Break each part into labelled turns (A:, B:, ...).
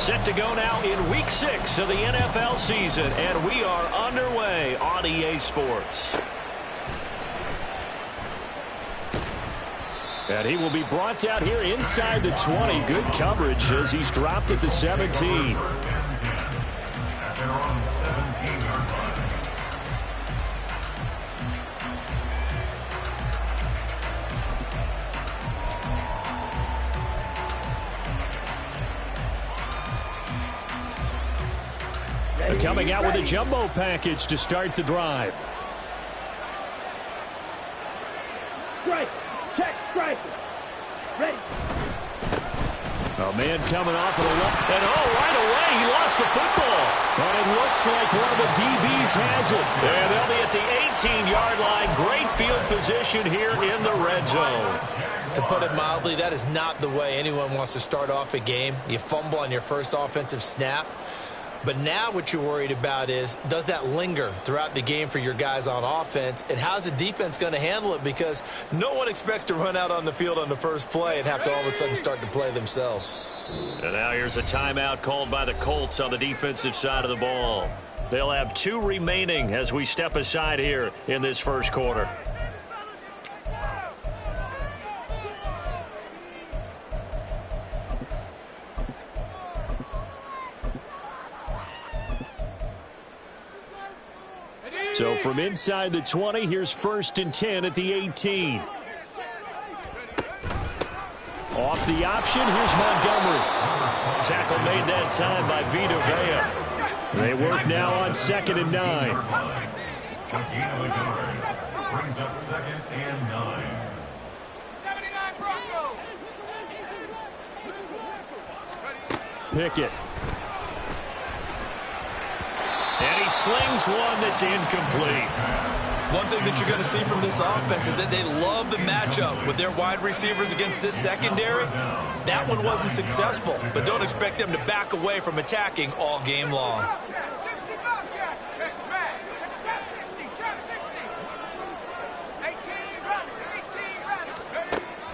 A: Set to go now in Week 6 of the NFL season, and we are underway on EA Sports. And he will be brought out here inside the 20. Good coverage as he's dropped at the 17. Coming out with a jumbo package to start the drive.
B: Strike. Check. Strike. Ready.
A: A man coming off of the left. And right away, he lost the football. But it looks like one of the DBs has it. And they'll be at the 18-yard line. Great field position here in the red zone.
C: To put it mildly, that is not the way anyone wants to start off a game. You fumble on your first offensive snap. But now what you're worried about is, does that linger throughout the game for your guys on offense? And how's the defense going to handle it? Because no one expects to run out on the field on the first play and have to all of a sudden start to play themselves.
A: And now here's a timeout called by the Colts on the defensive side of the ball. They'll have 2 remaining as we step aside here in this first quarter. So from inside the 20, here's 1st and 10 at the 18. Off the option, here's Montgomery. Tackle made that time by Vita Vea. They work now on 2nd and 9.
D: Brings up 2nd and 9.
B: 79 Broncos.
A: Pickett. And he slings one that's incomplete.
C: One thing that you're going to see from this offense is that they love the matchup with their wide receivers against this secondary. That one wasn't successful, but don't expect them to back away from attacking all game long.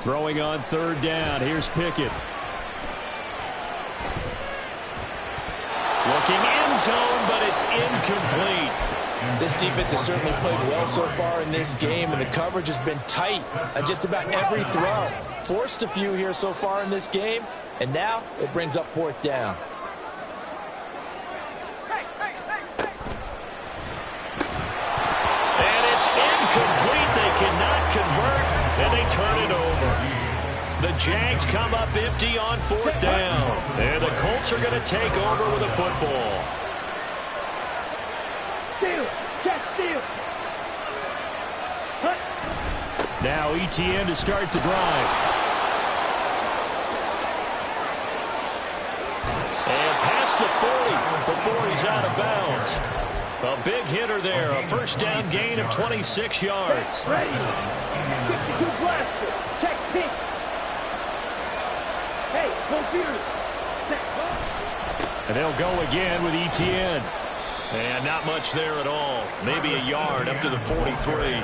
A: Throwing on 3rd down. Here's Pickett. Looking end zone, but it's incomplete.
C: This defense has certainly played well so far in this game, and the coverage has been tight at just about every throw. Forced a few here so far in this game, and now it brings up 4th down.
A: And it's incomplete. They cannot convert, and they turn it over. The Jags come up empty on 4th down. And the Colts are going to take over with a football.
B: Steal. Check. Steal.
A: Now ETN to start the drive. And past the 40 before he's out of bounds. A big hitter there. A 1st down gain of 26 yards.
B: Ready. 62 blaster. Check. Pick. Hey, computer.
A: And they'll go again with ETN. And not much there at all. Maybe a yard up to the 43.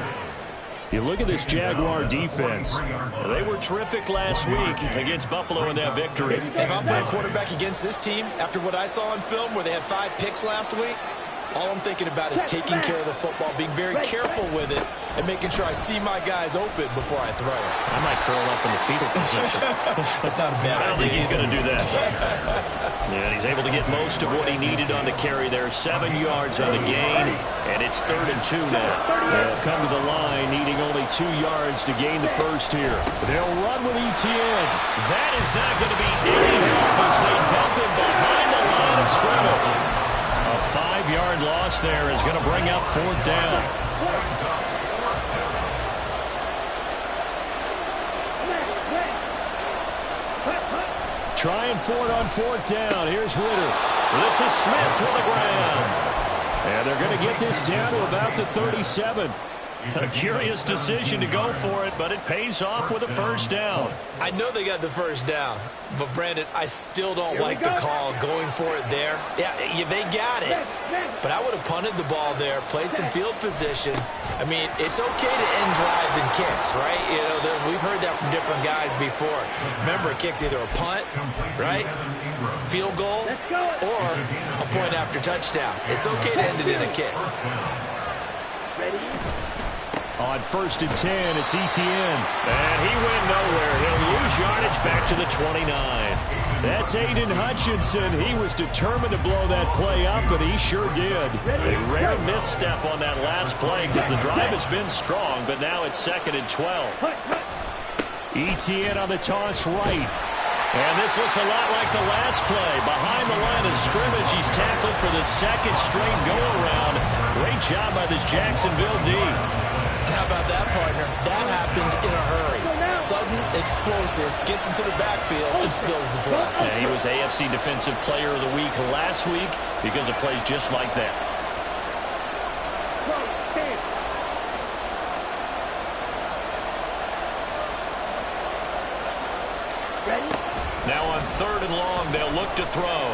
A: You look at this Jaguar defense. They were terrific last week against Buffalo in that victory.
C: If I'm playing quarterback against this team, after what I saw on film where they had 5 picks last week, all I'm thinking about is taking care of the football, being very careful with it, and making sure I see my guys open before I throw it.
A: I might curl up in the fetal position.
C: That's not a bad idea.
A: I don't think he's going to do that. Yeah, he's able to get most of what he needed on the carry there. 7 yards on the gain, and it's 3rd and 2 now. They'll come to the line, needing only 2 yards to gain the first here. They'll run with ETN. That is not going to be any help as they dump him behind the line of scrimmage. A 5-yard loss there is going to bring up 4th down. Trying for it on 4th down. Here's Ritter. This is Smith to the ground. And they're going to get this down to about the 37. A curious decision to go for it, but it pays off with a 1st down.
C: I know they got the 1st down, but Brandon, I still don't like the call going for it there. Yeah, they got it, but I would have punted the ball there, played some field position. I mean, it's okay to end drives and kicks, right? You know, we've heard that from different guys before. Remember, a kick's either a punt, right, field goal, or a point after touchdown. It's okay to end it in a kick.
A: On 1st and 10, it's Etienne. And he went nowhere. He'll lose yardage back to the 29. That's Aiden Hutchinson. He was determined to blow that play up, and he sure did. A rare misstep on that last play because the drive has been strong, but now it's 2nd and 12. Etienne on the toss right. And this looks a lot like the last play. Behind the line of scrimmage, he's tackled for the 2nd straight go-around. Great job by this Jacksonville D.
C: How about that, partner? That happened in a hurry. Sudden, explosive, gets into the backfield, and spills the play.
A: And he was AFC Defensive Player of the Week last week because of plays just like that. Now on 3rd and long, they'll look to throw.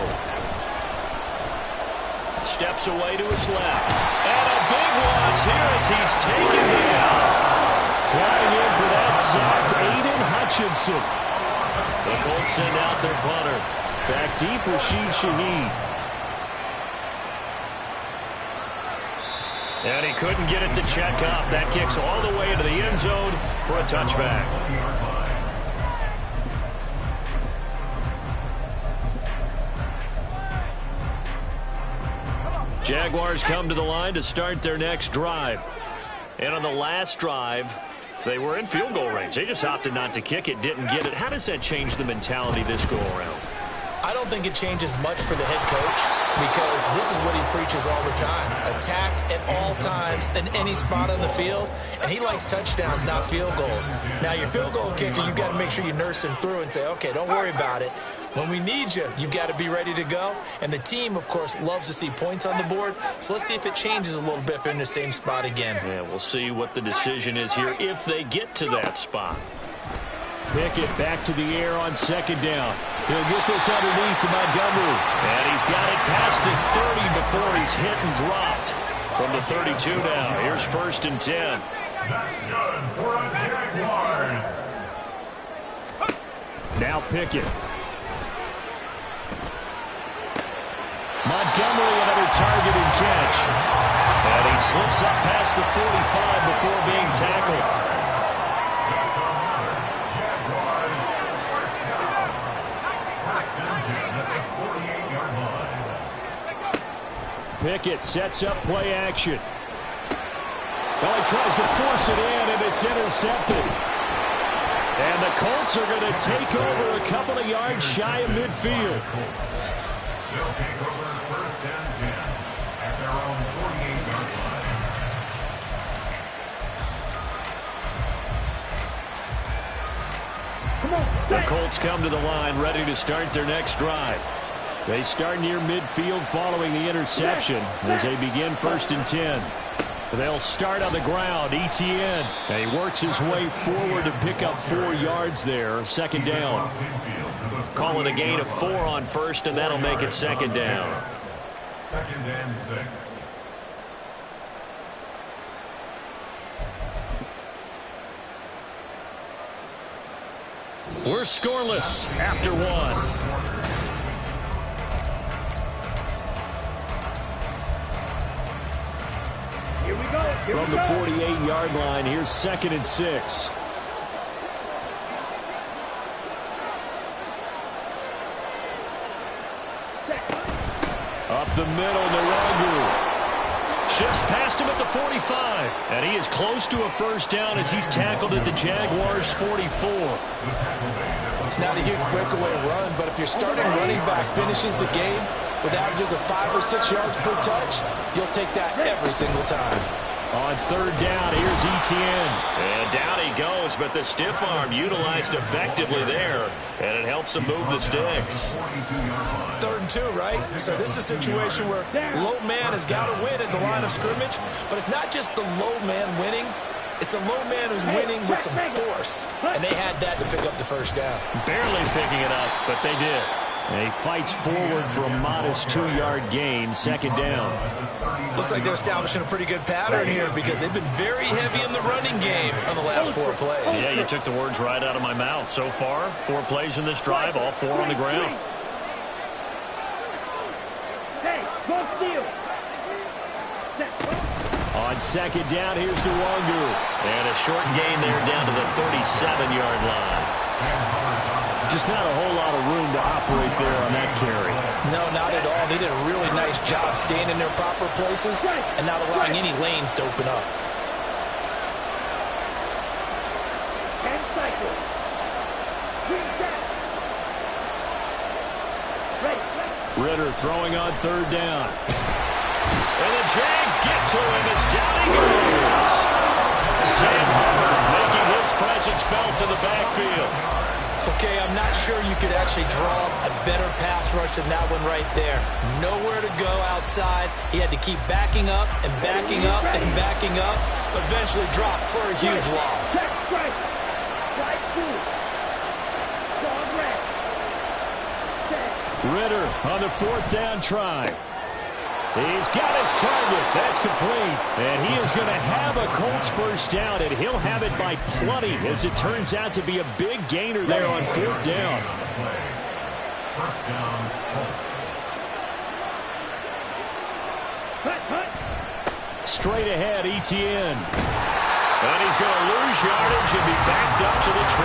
A: Steps away to his left. And a big loss here as he's taken down. Flying in for that sack, Aiden Hutchinson. The Colts send out their punter. Back deep, Rashid Shaheed. And he couldn't get it to check up. That kicks all the way into the end zone for a touchback. Jaguars come to the line to start their next drive. And on the last drive, they were in field goal range. They just opted not to kick it, didn't get it. How does that change the mentality this go-around?
C: I don't think it changes much for the head coach because this is what he preaches all the time. Attack at all times in any spot on the field, and he likes touchdowns, not field goals. Now, your field goal kicker, you've got to make sure you nurse him through and say, okay, don't worry about it. When we need you, you've got to be ready to go. And the team, of course, loves to see points on the board. So let's see if it changes a little bit if they're in the same spot again.
A: Yeah, we'll see what the decision is here if they get to that spot. Pickett back to the air on 2nd down. He'll get this underneath to Montgomery. And he's got it past the 30 before he's hit and dropped. From the 32 now, here's 1st and 10.
D: That's good for a Jaguars.
A: Now Pickett. Montgomery, another target and catch. And he slips up past the 45 before being tackled. Pickett sets up play action. Well, he tries to force it in, and it's intercepted. And the Colts are going to take over a couple of yards shy of midfield.
D: They'll take over 1st and 10 at their own 48-yard line.
A: The Colts come to the line ready to start their next drive. They start near midfield following the interception as they begin 1st and 10. They'll start on the ground. Etienne. And he works his way forward to pick up 4 yards there. 2nd down. Call it a gain of 4 on 1st, and that'll make it 2nd down.
D: 2nd and 6.
A: We're scoreless after 1.
B: Here we go.
A: From the 48-yard line, here's 2nd and 6. Up the middle, Narangu. Shifts past him at the 45. And he is close to a 1st down as he's tackled at the Jaguars' 44.
E: It's not a huge breakaway run, but if your starting running back finishes the game with averages of 5 or 6 yards per touch, you'll take that every single time.
A: On 3rd down, here's Etienne. And down he goes, but the stiff arm utilized effectively there. And it helps him move the sticks.
C: 3rd and 2, right? So this is a situation where low man has got to win at the line of scrimmage. But it's not just the low man winning. It's the low man who's winning with some force. And they had that to pick up the 1st down.
A: Barely picking it up, but they did. And he fights forward for a modest 2-yard gain, second down.
C: Looks like they're establishing a pretty good pattern here because they've been very heavy in the running game on the last 4 plays.
A: Yeah, you took the words right out of my mouth. So far, 4 plays in this drive, all 4 on the ground.
B: Hey, go steal.
A: On second down, here's Nwangu. And a short gain there down to the 37-yard line. Just not a whole lot of room to operate there on that carry.
E: No, not at all. They did a really nice job staying in their proper places and not allowing any lanes to open up.
B: And cycle. Reset. Ready.
A: Ritter throwing on third down. And the Jags get to him as down he goes. Sam Hubbard making his presence felt in the backfield.
C: Okay, I'm not sure you could actually draw a better pass rush than that one right there. Nowhere to go outside. He had to keep backing up and backing up and backing up. Eventually dropped for a huge loss.
B: Strike. Strike 2. Dog red.
A: Ritter on the 4th down try. He's got his target. That's complete. And he is going to have a Colts first down, and he'll have it by plenty, as it turns out to be a big gainer there on 4th down.
D: First down, Colts.
A: Straight ahead, Etienne. And he's going to lose yardage and be backed up to the 25.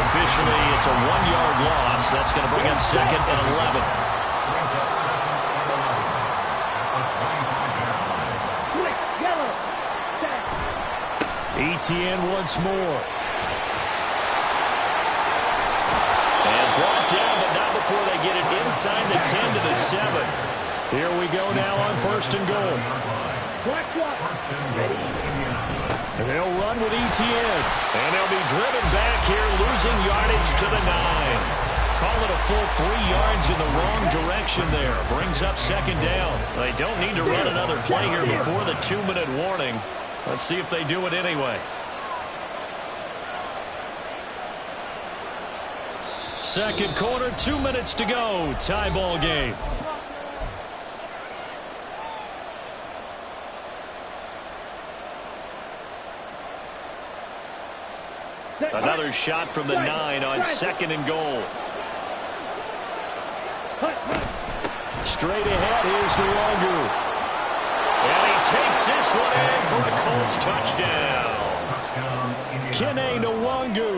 A: Officially, it's a 1-yard loss. That's going to bring up second and 11. Etienne once more. And brought down, but not before they get it inside the 10 to the 7. Here we go now on 1st and goal. They'll run with Etienne. And they'll be driven back here, losing yardage to the 9. Call it a full 3 yards in the wrong direction there. Brings up second down. They don't need to run another play here before the 2-minute warning. Let's see if they do it anyway. Second quarter, 2 minutes to go. Tie ball game. Another shot from the 9 on 2nd and goal. Straight ahead, here's Nwangu. And he takes this one in for a Colts touchdown. Kene Nwangu,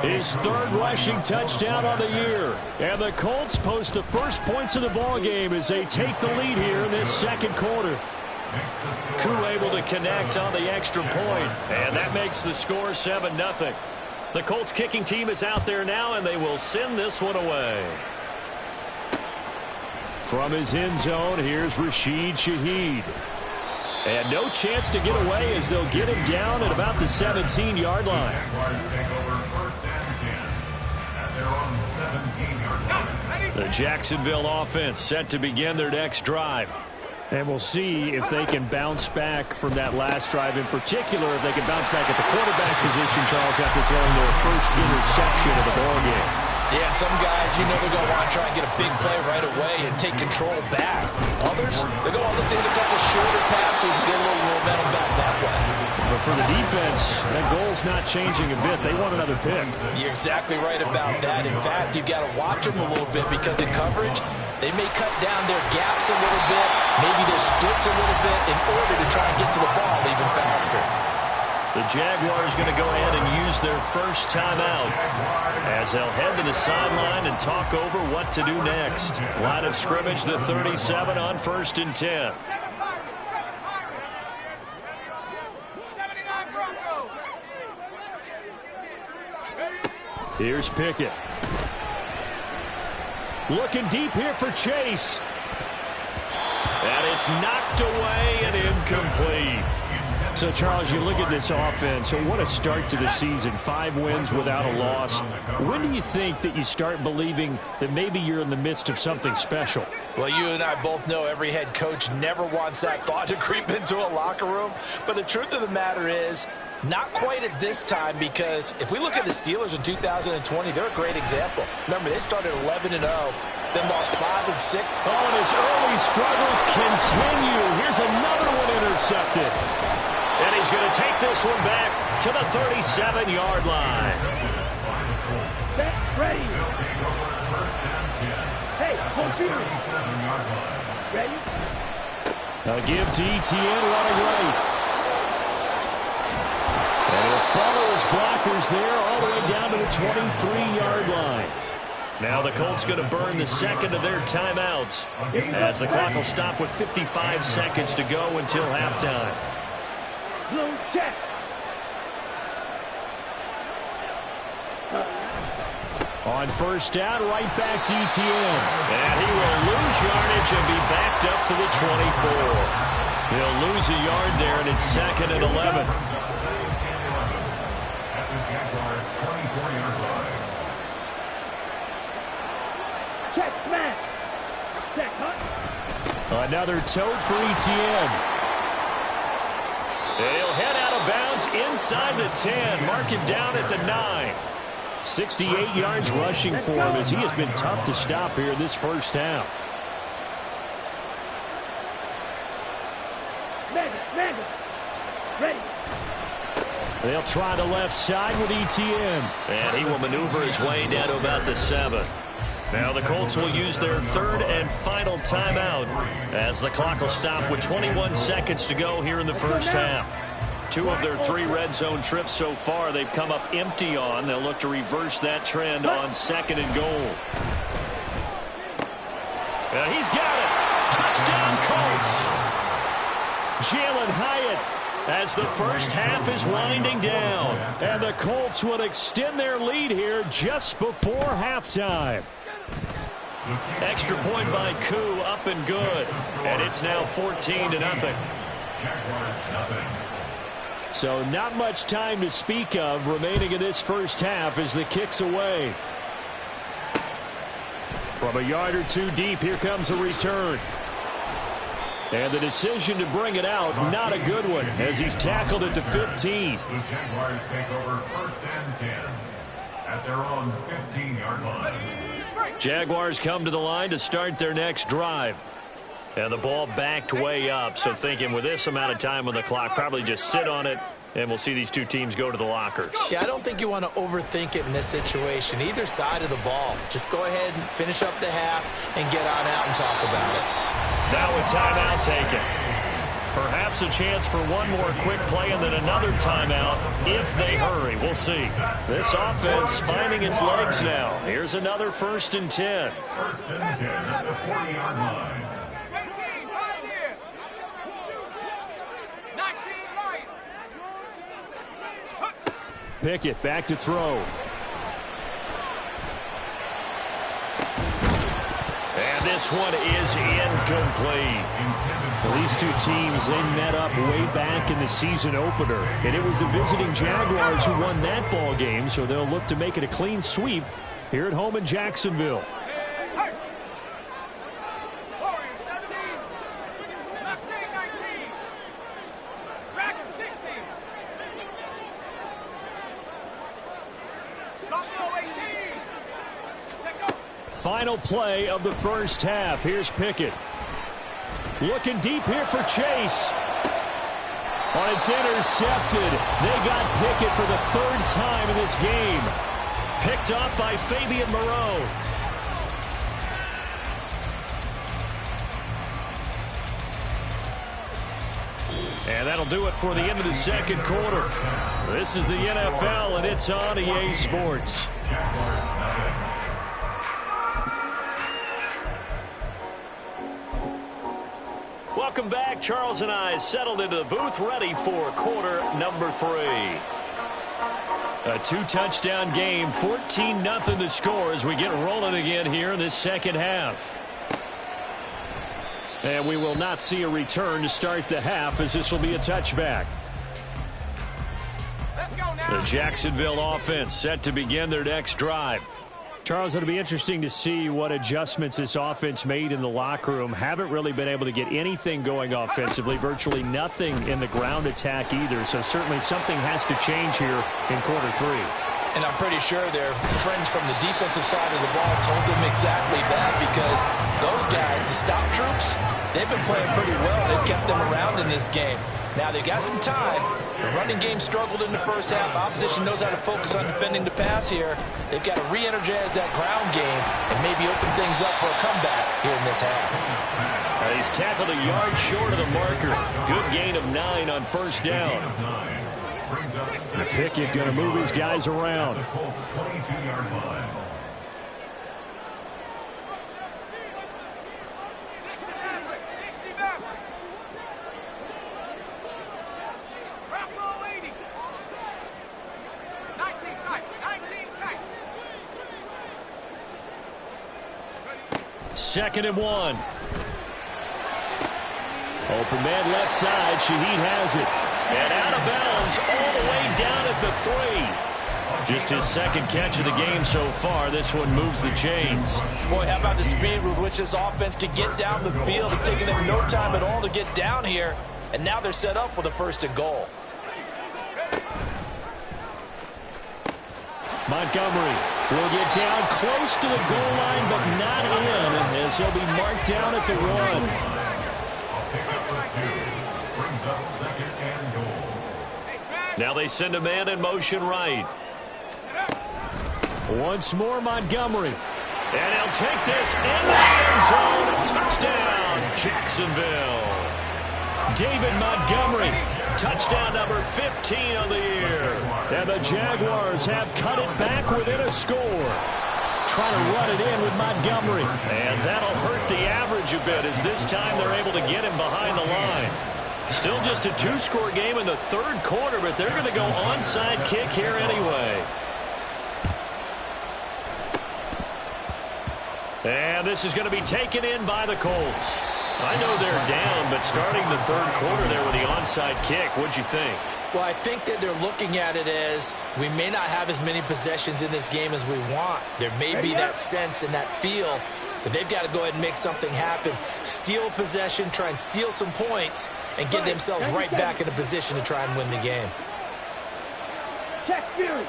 A: his 3rd rushing touchdown on the year. And the Colts post the first points of the ballgame as they take the lead here in this second quarter. Koo able to connect on the extra point, and that makes the score 7-0. The Colts kicking team is out there now, and they will send this one away. From his end zone, here's Rashid Shaheed. And no chance to get away as they'll get him down at about the 17-yard line.
D: Jaguars take over 1st and 10 at their own 17-yard line.
A: The Jacksonville offense set to begin their next drive. And we'll see if they can bounce back from that last drive. In particular, if they can bounce back at the quarterback position, Charles, after throwing their first interception of the ballgame.
E: Yeah, some guys, you know, they're going to want to try and get a big play right away and take control back. Others, they're going to look at a couple shorter passes and get a little momentum back that way.
A: But for the defense, that goal's not changing a bit. They want another pick.
E: You're exactly right about that. In fact, you've got to watch them a little bit because in coverage, they may cut down their gaps a little bit, maybe their splits a little bit in order to try and get to the ball even faster.
A: The Jaguars going to go ahead and use their first timeout as they'll head to the sideline and talk over what to do next. Line of scrimmage, the 37 on 1st and 10. Here's Pickett. Looking deep here for Chase. And it's knocked away and incomplete. So, Charles, you look at this offense, so what a start to the season. 5 wins without a loss. When do you think that you start believing that maybe you're in the midst of something special?
E: Well, you and I both know every head coach never wants that thought to creep into a locker room. But the truth of the matter is, Not quite at this time, because if we look at the Steelers in 2020, they're a great example. Remember, they started 11-0, then lost 5 and 6.
A: Oh, and his early struggles continue. Here's another one intercepted. And he's going to take this one back to the 37-yard line.
B: Set, ready. Hey, hold your. Ready?
A: Now give to ETN running right. And he'll follow his blockers there all the way down to the 23-yard line. Now the Colts going to burn the second of their timeouts as the clock will stop with 55 seconds to go until halftime.
B: Blue check.
A: On first down, right back to ETN. And he will lose yardage and be backed up to the 24. He'll lose a yard there, and it's 2nd and 11.
D: At the Jaguars' 24-yard line.
B: Check, smash. Check, hunt.
A: Another tote for ETN. He'll head out of bounds inside the 10. Mark him down at the 9. 68 yards rushing for him as he has been tough to stop here this first half.
B: Manda. Ready.
A: They'll try the left side with ETN. And he will maneuver his way down to about the 7. Now the Colts will use their third and final timeout as the clock will stop with 21 seconds to go here in the first half. 2 of their 3 red zone trips so far they've come up empty on. They'll look to reverse that trend on 2nd and goal. He's got it. Touchdown Colts. Jalen Hyatt as the first half is winding down. And the Colts will extend their lead here just before halftime. Extra point by Koo, up and good. And it's now 14-0.
D: Jaguars nothing.
A: So not much time to speak of remaining in this first half as the kick's away. From a yard or 2 deep, here comes a return. And the decision to bring it out, not a good one, as he's tackled at the 15.
D: The Jaguars take over 1st and 10 at their own 15-yard line.
A: Jaguars come to the line to start their next drive. And the ball backed way up, so thinking with this amount of time on the clock, probably just sit on it, and we'll see these 2 teams go to the lockers.
C: Yeah, I don't think you want to overthink it in this situation. Either side of the ball. Just go ahead and finish up the half and get on out and talk about it.
A: Now a timeout taken. Perhaps a chance for one more quick play and then another timeout if they hurry. We'll see. This offense finding its legs now. Here's another 1st and 10.
D: 1st and 10 at the 40-yard line.
B: 18, right here. 19, right.
A: Pickett back to throw. And this one is incomplete. Well, these 2 teams, they met up way back in the season opener. And it was the visiting Jaguars who won that ball game, so they'll look to make it a clean sweep here at home in Jacksonville.
B: Warriors 17. Mustang 19. Dragon 16. Buffalo 18. Check go.
A: Final play of the first half. Here's Pickett. Looking deep here for Chase. Oh, it's intercepted. They got Pickett for the 3rd time in this game. Picked up by Fabian Moreau. And that'll do it for the end of the second quarter. This is the NFL, and it's on EA Sports. Welcome back. Charles and I settled into the booth, ready for quarter number 3. A 2-touchdown game, 14-0 the score as we get rolling again here in this second half. And we will not see a return to start the half, as this will be a touchback.
B: Let's go now.
A: The Jacksonville offense set to begin their next drive. Charles, it'll be interesting to see what adjustments this offense made in the locker room. Haven't really been able to get anything going offensively, virtually nothing in the ground attack either. So certainly something has to change here in quarter three.
E: And I'm pretty sure their friends from the defensive side of the ball told them exactly that, because those guys, the stop troops, they've been playing pretty well. They've kept them around in this game. Now, they've got some time. The running game struggled in the first half. Opposition knows how to focus on defending the pass here. They've got to re-energize that ground game and maybe open things up for a comeback here in this half.
A: He's tackled a yard short of the marker. Good gain of 9 on first down. Pickett going to move his guys around. Second and 1. Open man left side. Shaheed has it. And out of bounds all the way down at the 3. Just his second catch of the game so far. This one moves the chains.
E: Boy, how about the speed with which this offense can get down the field? It's taken them no time at all to get down here. And now they're set up with a first and goal.
A: Montgomery will get down close to the goal line, but not in, as he'll be marked down at the 1. Now they send a man in motion right. Once more Montgomery. And he'll take this in the end zone. Touchdown, Jacksonville. David Montgomery. Touchdown number 15 on the year. And the Jaguars have cut it back within a score. Trying to run it in with Montgomery. And that'll hurt the average a bit, as this time they're able to get him behind the line. Still just a 2-score game in the third quarter, but they're going to go onside kick here anyway. And this is going to be taken in by the Colts. I know they're down, but starting the third quarter there with the onside kick, what'd you think?
E: Well, I think that they're looking at it as we may not have as many possessions in this game as we want. There may be that sense and that feel that they've got to go ahead and make something happen. Steal a possession, try and steal some points, and get themselves right back in a position to try and win the game.
B: Check Fury.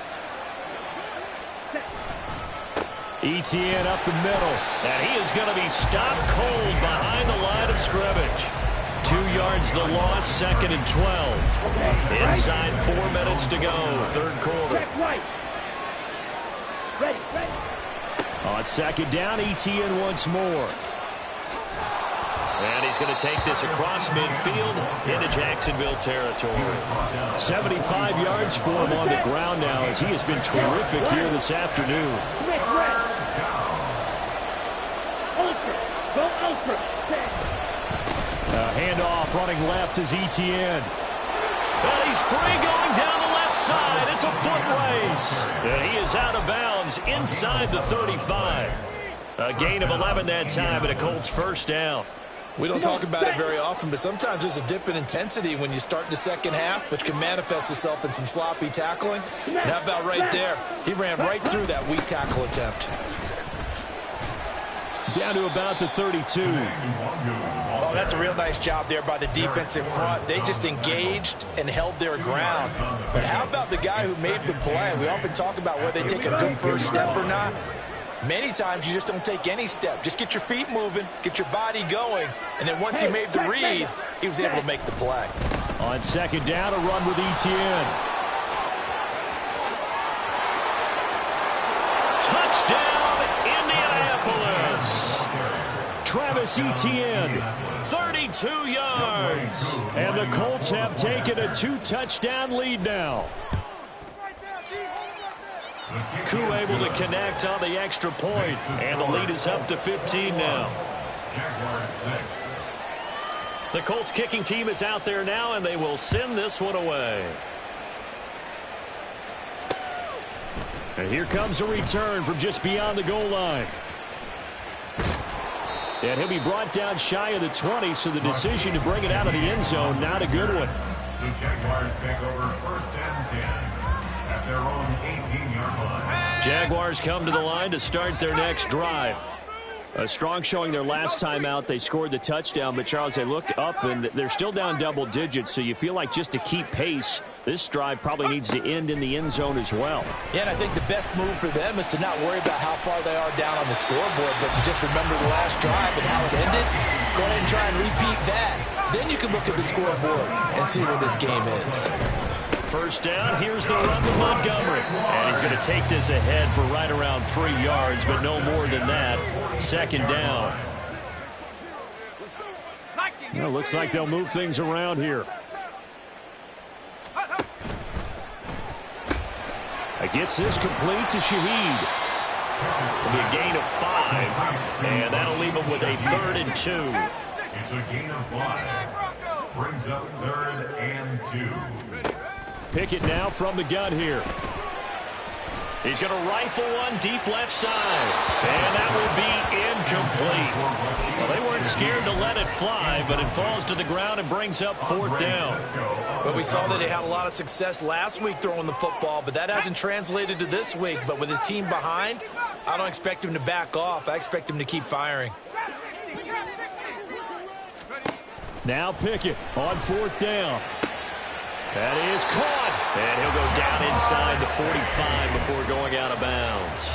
A: ETN up the middle, and he is going to be stopped cold behind the line of scrimmage. 2 yards the loss, 2nd and 12. Inside 4 minutes to go, third quarter.
B: Check right. Ready, ready.
A: On second down, ETN once more. And he's going to take this across midfield into Jacksonville territory. 75 yards for him on the ground now, as he has been terrific here this afternoon.
B: Go ultra.
A: Handoff running left is ETN. And he's free going down the left side. It's a foot race. And he is out of bounds inside the 35. A gain of 11 that time, and a Colts first down.
E: We don't talk about it very often, but sometimes there's a dip in intensity when you start the second half, which can manifest itself in some sloppy tackling. And how about right there? He ran right through that weak tackle attempt.
A: Down to about the 32.
E: Oh, that's a real nice job there by the defensive front. They just engaged and held their ground. But how about the guy who made the play? We often talk about whether they take a good first step or not. Many times you just don't take any step. Just get your feet moving, get your body going, and then once he made the read, he was able to make the play.
A: On second down, a run with ETN. Touchdown, Indianapolis. Travis Etienne, 32 yards. And the Colts have taken a 2-touchdown lead now. Koo able to connect on the extra point, and the lead is up to 15 now. The Colts kicking team is out there now, and they will send this one away. And here comes a return from just beyond the goal line. And he'll be brought down shy of the 20, so the decision to bring it out of the end zone, not a good one.
D: The Jaguars take over 1st and 10. their own 18-yard line.
A: Jaguars come to the line to start their next drive. A strong showing their last time out. They scored the touchdown, but, Charles, they looked up, and they're still down double digits, so you feel like just to keep pace, this drive probably needs to end in the end zone as well.
E: Yeah, and I think the best move for them is to not worry about how far they are down on the scoreboard, but to just remember the last drive and how it ended. Go ahead and try and repeat that. Then you can look at the scoreboard and see where this game is.
A: First down, here's the run with Montgomery. And he's going to take this ahead for right around 3 yards, but no more than that. Second down. Well, looks like they'll move things around here. Gets this complete to Shaheed. It'll be a gain of 5, and that'll leave him with a 3rd and 2.
D: It's a gain of 5. Brings up 3rd and 2.
A: Pickett now from the gun here. He's going to rifle one deep left side. And that will be incomplete. Well, they weren't scared to let it fly, but it falls to the ground and brings up 4th down.
C: But we saw that he had a lot of success last week throwing the football, but that hasn't translated to this week. But with his team behind, I don't expect him to back off. I expect him to keep firing.
A: Now Pickett on 4th down. That is caught. And he'll go down inside the 45 before going out of bounds.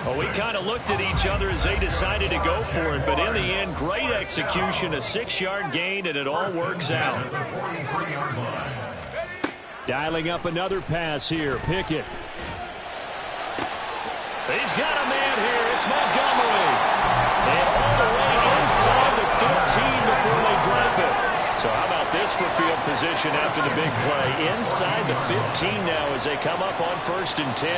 A: Well, we kind of looked at each other as they decided to go for it, but in the end, great execution, a 6-yard gain, and it all works out. Dialing up another pass here, Pickett. He's got a man here. It's Montgomery. And all the way inside the 15 before they drop it. So how about this for field position after the big play? Inside the 15 now as they come up on 1st and 10.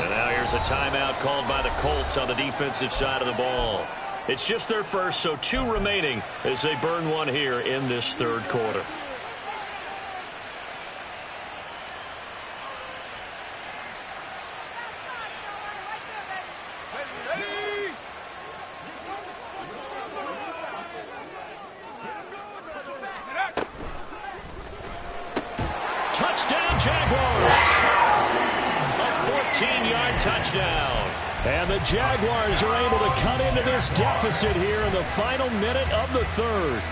A: And now here's a timeout called by the Colts on the defensive side of the ball. It's just their first, so 2 remaining as they burn one here in this 3rd quarter. Touchdown, Jaguars! A 14-yard touchdown. And the Jaguars are able to cut into this deficit here in the final minute of the 3rd.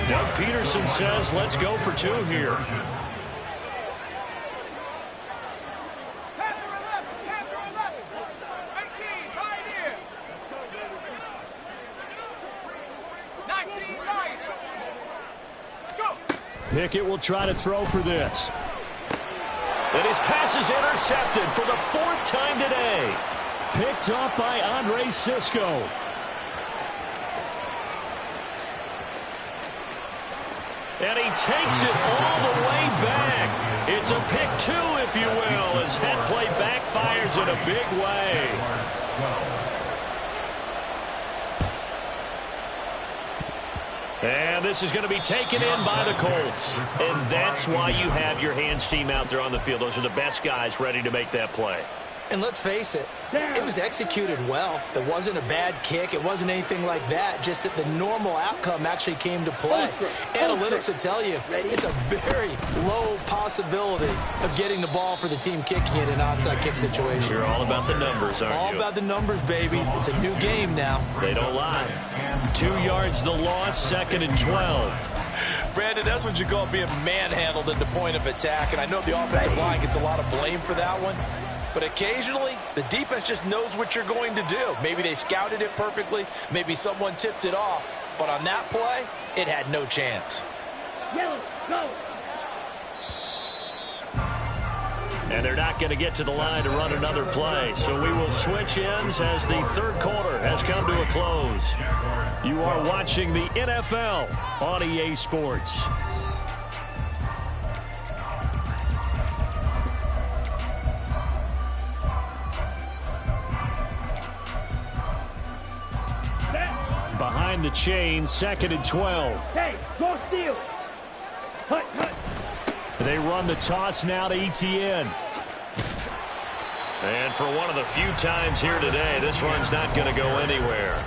A: Doug Peterson says, let's go for 2 here. Pickett will try to throw for this. And his pass is intercepted for the 4th time today. Picked up by Andre Sisco. And he takes it all the way back. It's a pick 2, if you will, as that play backfires in a big way. And this is going to be taken in by the Colts. And that's why you have your hands team out there on the field. Those are the best guys ready to make that play.
C: And let's face it, it was executed well. It wasn't a bad kick. It wasn't anything like that. Just that the normal outcome actually came to play. Analytics will tell you it's a very low possibility of getting the ball for the team kicking it in an onside kick situation.
A: You're all about the numbers, aren't you?
C: All about the numbers, baby. It's a new game now.
A: They don't lie. 2 yards the loss, 2nd and 12.
E: Brandon, that's what you call being manhandled at the point of attack. And I know the offensive line gets a lot of blame for that one. But occasionally, the defense just knows what you're going to do. Maybe they scouted it perfectly. Maybe someone tipped it off. But on that play, it had no chance.
B: Yellow, go.
A: And they're not going to get to the line to run another play. So we will switch ends as the 3rd quarter has come to a close. You are watching the NFL on EA Sports. Behind the chain, 2nd and 12.
B: Hey, go steal. Hut, hut.
A: They run the toss now to Etienne. And for one of the few times here today, this run's not going to go anywhere.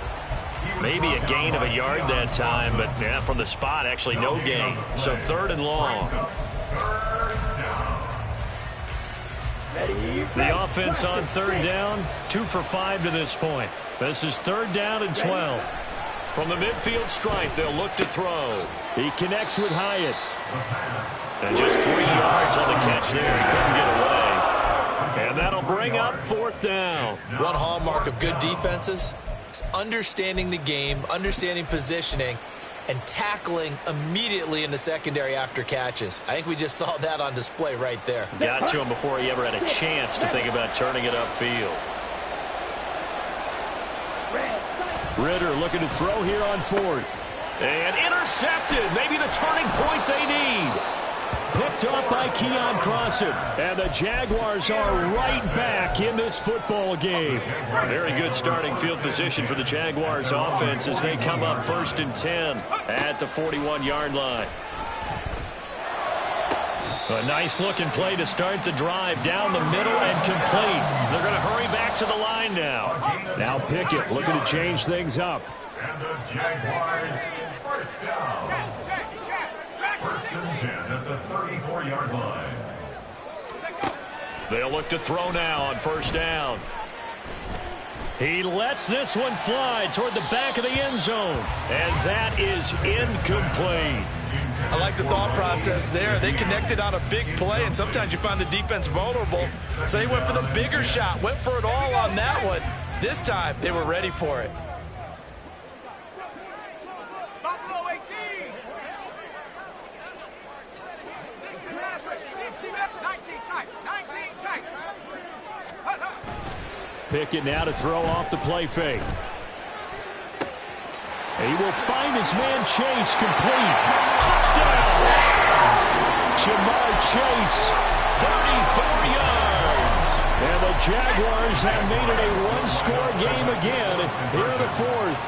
A: Maybe a gain of a yard that time, but yeah, from the spot, actually no gain. So 3rd and long. The offense on third down, 2 for 5 to this point. This is third down and 12. From the midfield stripe, they'll look to throw. He connects with Hyatt. And just 3 yards on the catch there. He couldn't get away. And that'll bring up fourth down.
C: One hallmark of good defenses is understanding the game, understanding positioning, and tackling immediately in the secondary after catches. I think we just saw that on display right there.
A: Got to him before he ever had a chance to think about turning it upfield. Ritter looking to throw here on fourth. And intercepted. Maybe the turning point they need. Picked up by Keon Crossett. And the Jaguars are right back in this football game. Very good starting field position for the Jaguars offense as they come up 1st and 10 at the 41-yard line. A nice looking play to start the drive down the middle and complete. They're going to hurry back to the line now. Now Pickett looking to change things up.
D: And the Jaguars first down. First and 10 at the 34-yard line.
A: They'll look to throw now on first down. He lets this one fly toward the back of the end zone. And that is incomplete.
C: I like the thought process there. They connected on a big play, and sometimes you find the defense vulnerable. So they went for the bigger shot, went for it all on that one. This time, they were ready for it.
B: Buffalo 18. 19 tight. 19 tight.
A: Pickett now to throw off the play fake. He will find his man Chase complete. Touchdown! Jamar Chase, 34 yards. And the Jaguars have made it a one-score game again here in the fourth.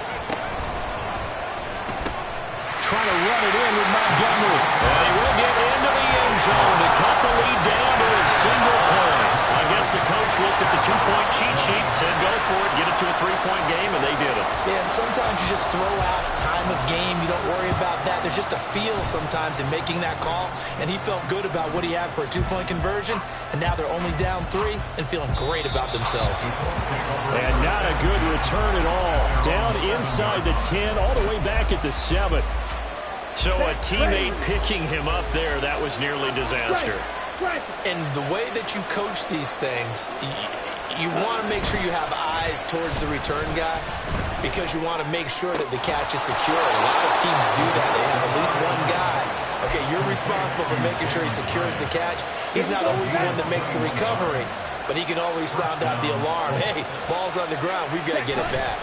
A: Trying to run it in with Montgomery. And he will get into the end zone to cut the lead down to a single point. I guess the coach looked at the two-point cheat sheet, said go for it, get it to a three-point game, and they did it.
C: Yeah, and sometimes you just throw out time of game. You don't worry about that. There's just a feel sometimes in making that call, and he felt good about what he had for a two-point conversion, and now they're only down 3 and feeling great about themselves.
A: And not a good return at all. Down inside the 10, all the way back at the 7. So a teammate picking him up there, that was nearly disaster.
C: And the way that you coach these things, you want to make sure you have eyes towards the return guy because you want to make sure that the catch is secure. A lot of teams do that. They have at least one guy. Okay, you're responsible for making sure he secures the catch. He's not always the one that makes the recovery, but he can always sound out the alarm. Hey, ball's on the ground. We've got to get it back.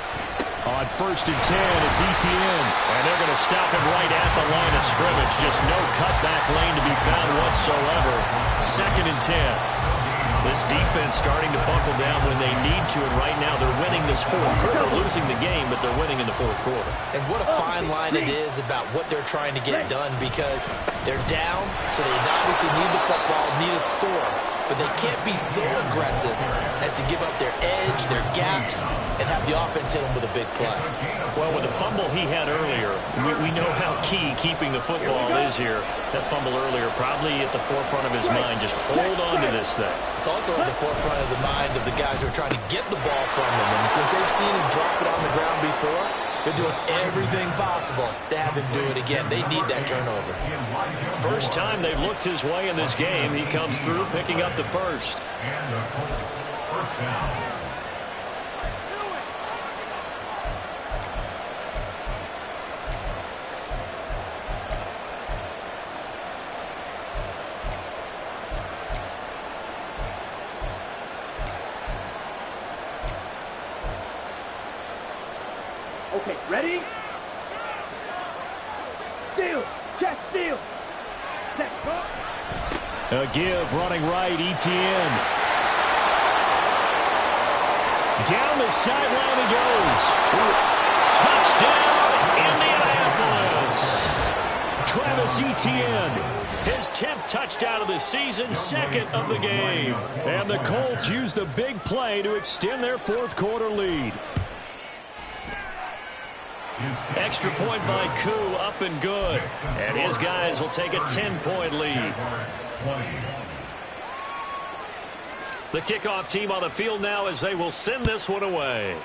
A: On 1st and 10, it's Etienne. And they're going to stop him right at the line of scrimmage. Just no cutback lane to be found whatsoever. 2nd and 10. This defense starting to buckle down when they need to, and right now they're winning this fourth quarter. Losing the game, but they're winning in the fourth quarter.
C: And what a fine line it is about what they're trying to get done because they're down, so they obviously need the football, need a score. But they can't be so aggressive as to give up their edge, their gaps, and have the offense hit them with a big play.
A: Well, with the fumble he had earlier, we know how key keeping the football is here. That fumble earlier probably at the forefront of his mind. Just hold on to this thing.
C: It's also at the forefront of the mind of the guys who are trying to get the ball from them. And since they've seen him drop it on the ground before, they're doing everything possible to have him do it again. They need that turnover.
A: First time they've looked his way in this game. He comes through picking up the first.
D: And the Colts first down.
B: Okay, ready? Steal! Check steal! Set, go!
A: A give running right, Etienne. Down the sideline he goes. Touchdown, Indianapolis. Travis Etienne. His 10th touchdown of the season, 2nd of the game. And the Colts use the big play to extend their fourth quarter lead. Extra point by Koo, up and good. And his guys will take a 10-point lead. The kickoff team on the field now as they will send this one away.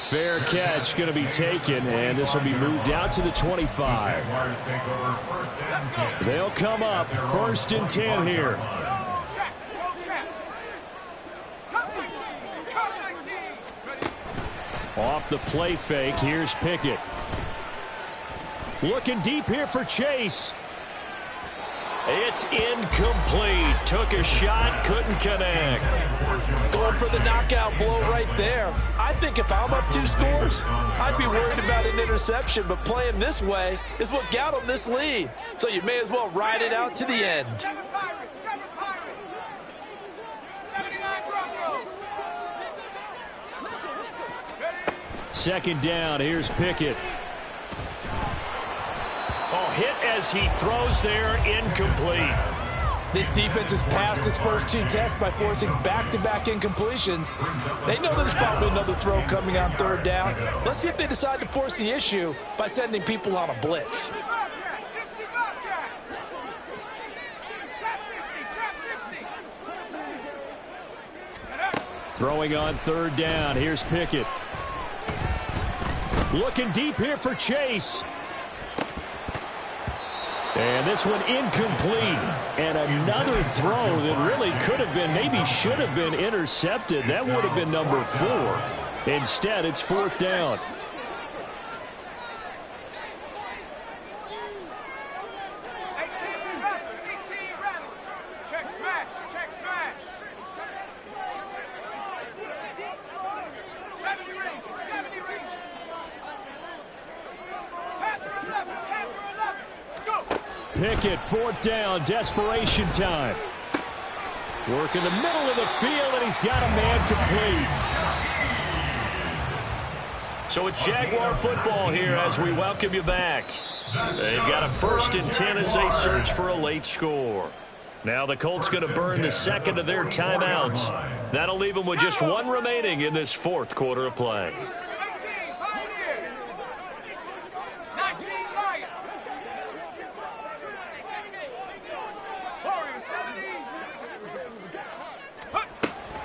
A: Fair catch going to be taken, and this will be moved out to the 25. They'll come up 1st and 10 here. Off the play fake, here's Pickett. Looking deep here for Chase. It's incomplete. Took a shot, couldn't connect.
E: Going for the knockout blow right there. I think if I'm up 2 scores, I'd be worried about an interception, but playing this way is what got them this lead. So you may as well ride it out to the end.
A: Second down, here's Pickett. Oh, hit as he throws there, incomplete.
E: This defense has passed its first 2 tests by forcing back-to-back incompletions. They know there's probably another throw coming on 3rd down. Let's see if they decide to force the issue by sending people on a blitz.
A: Throwing on 3rd down, here's Pickett. Looking deep here for Chase. And this one incomplete. And another throw that really could have been, maybe should have been intercepted. That would have been number 4. Instead, it's 4th down. Pickett, 4th down, desperation time. Work in the middle of the field, and he's got a man complete. So it's Jaguar football here as we welcome you back. They've got a 1st and 10 as they search for a late score. Now the Colts going to burn the second of their timeouts. That'll leave them with just 1 remaining in this 4th quarter of play.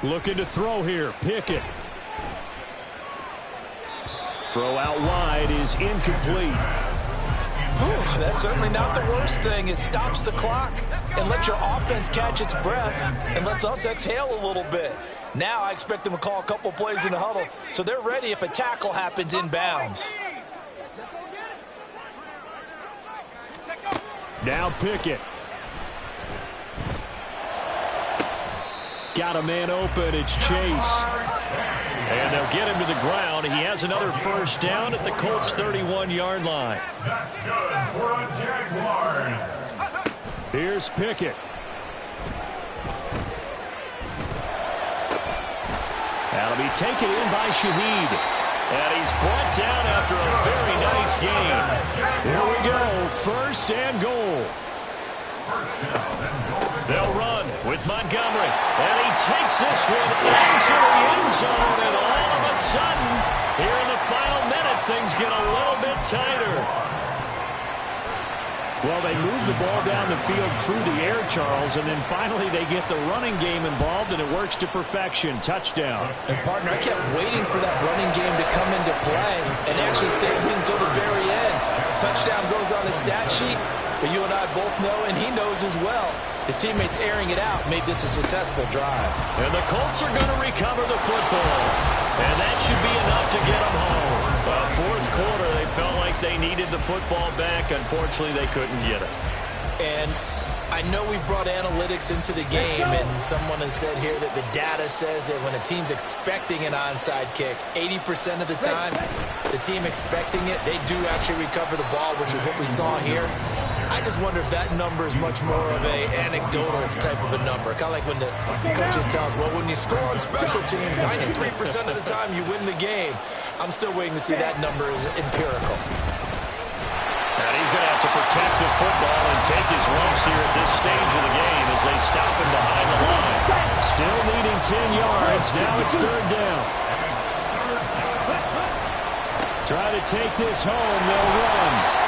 A: Looking to throw here, Pickett. Throw out wide is incomplete.
E: Whew, that's certainly not the worst thing. It stops the clock and lets your offense catch its breath and lets us exhale a little bit. Now I expect them to call a couple plays in the huddle so they're ready if a tackle happens inbounds.
A: Now Pickett. Got a man open, it's Chase. And they'll get him to the ground. He has another 1st down at the Colts' 31-yard line.
D: That's good for a Jaguars.
A: Here's Pickett. That'll be taken in by Shaheed. And he's brought down after a very nice game. Here we go, 1st and goal. They'll run with Montgomery. And he takes this one into the end zone. And all of a sudden, here in the final minute, things get a little bit tighter. Well, they move the ball down the field through the air, Charles, and then finally they get the running game involved, and it works to perfection. Touchdown.
E: And, partner, I kept waiting for that running game to come into play and actually saved it until the very end. Touchdown goes on his stat sheet, but you and I both know, and he knows as well, his teammates airing it out made this a successful drive.
A: And the Colts are going to recover the football. And that should be enough to get them home. 4th quarter, they felt like they needed the football back. Unfortunately, they couldn't get it.
E: And I know we brought analytics into the game, and someone has said here that the data says that when a team's expecting an onside kick, 80% of the time, the team expecting it, they do actually recover the ball, which is what we saw here. I just wonder if that number is much more of a anecdotal type of a number. Kind of like when the coaches tell us, well, when you score on special teams, 93% of the time you win the game. I'm still waiting to see that number is empirical.
A: And he's going to have to protect the football and take his lumps here at this stage of the game as they stop him behind the line. Still needing 10 yards. Now it's 3rd down. Try to take this home. They'll run.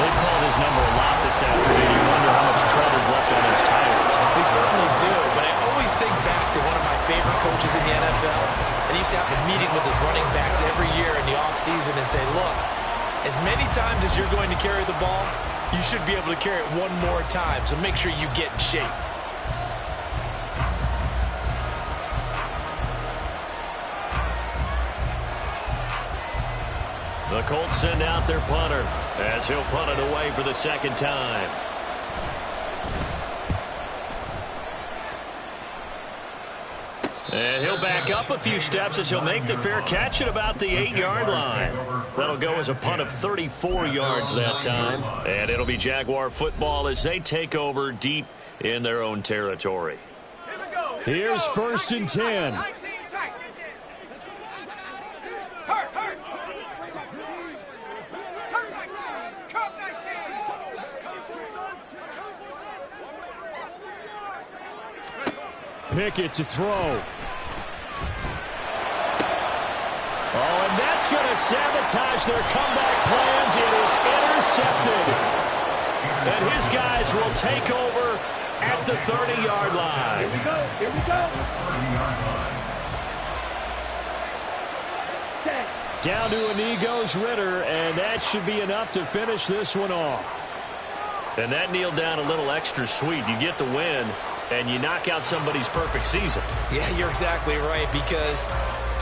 A: They've called his number a lot this afternoon. You wonder how much tread is left on his tires.
C: We certainly do, but I always think back to one of my favorite coaches in the NFL, and he used to have a meeting with his running backs every year in the offseason and say, look, as many times as you're going to carry the ball, you should be able to carry it one more time, so make sure you get in shape.
A: The Colts send out their punter as he'll punt it away for the second time. And he'll back up a few steps as he'll make the fair catch at about the 8-yard line. That'll go as a punt of 34 yards that time. And it'll be Jaguar football as they take over deep in their own territory.
F: Here's 1st and 10. Pickett to throw. Oh, and that's going to sabotage their comeback plans. It is intercepted. And his guys will take over at the 30-yard line.
B: Here we go. Here we go.
F: Down to a knee goes Ritter, and that should be enough to finish this one off.
A: And that kneeled down a little extra sweet. You get the win, and you knock out somebody's perfect season.
C: Yeah, you're exactly right, because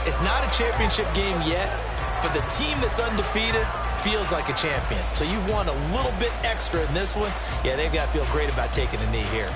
C: it's not a championship game yet, but the team that's undefeated feels like a champion. So you've won a little bit extra in this one. Yeah, they've got to feel great about taking a knee here.